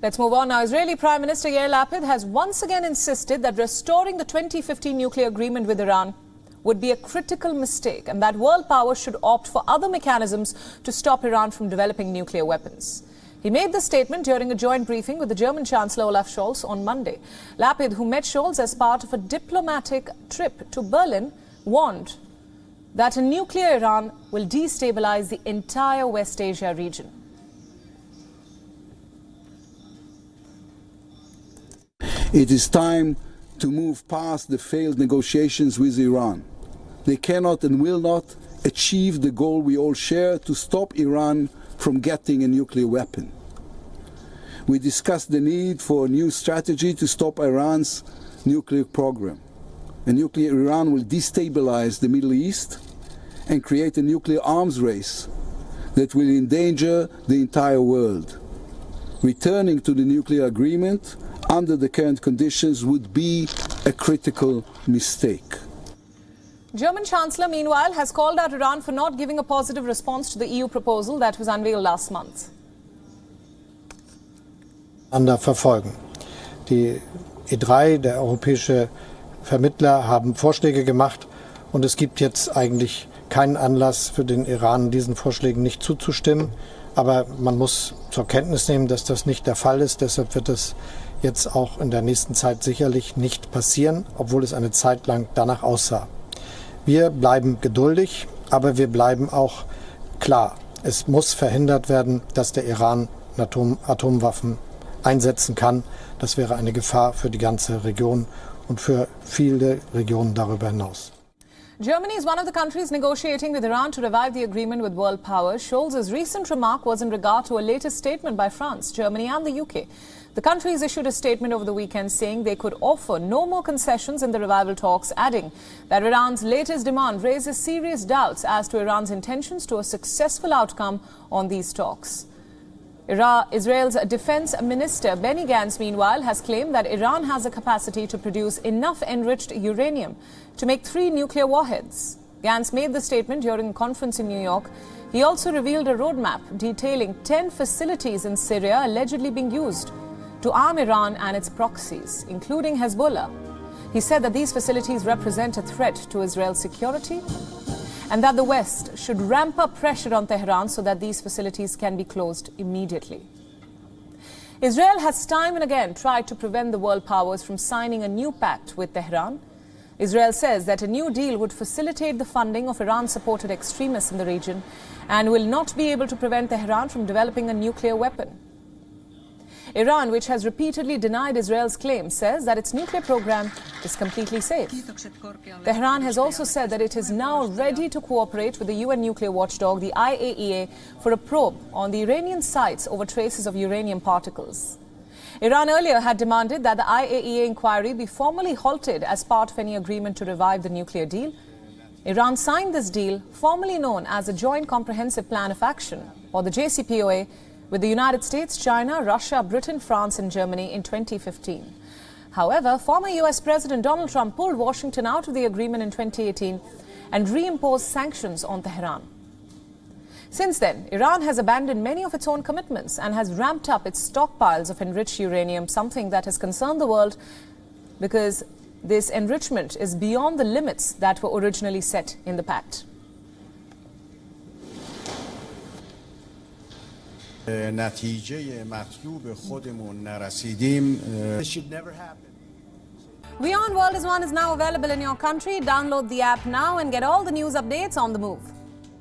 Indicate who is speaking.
Speaker 1: Let's move on now. Israeli Prime Minister Yair Lapid has once again insisted that restoring the 2015 nuclear agreement with Iran would be a critical mistake and that world powers should opt for other mechanisms to stop Iran from developing nuclear weapons. He made the statement during a joint briefing with the German Chancellor Olaf Scholz on Monday. Lapid, who met Scholz as part of a diplomatic trip to Berlin, warned that a nuclear Iran will destabilize the entire West Asia region.
Speaker 2: It is time to move past the failed negotiations with Iran. They cannot and will not achieve the goal we all share to stop Iran from getting a nuclear weapon. We discussed the need for a new strategy to stop Iran's nuclear program. A nuclear Iran will destabilize the Middle East and create a nuclear arms race that will endanger the entire world. Returning to the nuclear agreement under the current conditions would be a critical mistake.
Speaker 1: German Chancellor, meanwhile, has called out Iran for not giving a positive response to the EU proposal that was unveiled last month.
Speaker 3: Verfolgen. Die E3, der europäische Vermittler, haben Vorschläge gemacht und es gibt jetzt eigentlich keinen Anlass für den Iran, diesen Vorschlägen nicht zuzustimmen. Aber man muss zur Kenntnis nehmen, dass das nicht der Fall ist. Deshalb wird es jetzt auch in der nächsten Zeit sicherlich nicht passieren, obwohl es eine Zeit lang danach aussah. Wir bleiben geduldig, aber wir bleiben auch klar. Es muss verhindert werden, dass der Iran Atomwaffen einsetzen kann. Das wäre eine Gefahr für die ganze Region und für viele Regionen darüber hinaus.
Speaker 1: Germany is one of the countries negotiating with Iran to revive the agreement with world powers. Scholz's recent remark was in regard to a latest statement by France, Germany and the UK. The countries issued a statement over the weekend saying they could offer no more concessions in the revival talks, adding that Iran's latest demand raises serious doubts as to Iran's intentions to a successful outcome on these talks. Israel's defense minister Benny Gantz, meanwhile, has claimed that Iran has the capacity to produce enough enriched uranium to make 3 nuclear warheads. Gantz made the statement during a conference in New York. He also revealed a roadmap detailing 10 facilities in Syria allegedly being used to arm Iran and its proxies, including Hezbollah. He said that these facilities represent a threat to Israel's security and that the West should ramp up pressure on Tehran so that these facilities can be closed immediately. Israel has time and again tried to prevent the world powers from signing a new pact with Tehran. Israel says that a new deal would facilitate the funding of Iran-supported extremists in the region and will not be able to prevent Tehran from developing a nuclear weapon. Iran, which has repeatedly denied Israel's claim, says that its nuclear program is completely safe. Tehran has also said that it is now ready to cooperate with the UN nuclear watchdog, the IAEA, for a probe on the Iranian sites over traces of uranium particles. Iran earlier had demanded that the IAEA inquiry be formally halted as part of any agreement to revive the nuclear deal. Iran signed this deal, formerly known as the Joint Comprehensive Plan of Action, or the JCPOA, with the United States, China, Russia, Britain, France and Germany in 2015. However, former US President Donald Trump pulled Washington out of the agreement in 2018 and reimposed sanctions on Tehran. Since then, Iran has abandoned many of its own commitments and has ramped up its stockpiles of enriched uranium, something that has concerned the world because this enrichment is beyond the limits that were originally set in the pact.
Speaker 4: نتیجه مطلوب خودمون نرسیدیم.
Speaker 1: WION World is now available in your country. Download the app now and get all the news updates on the move.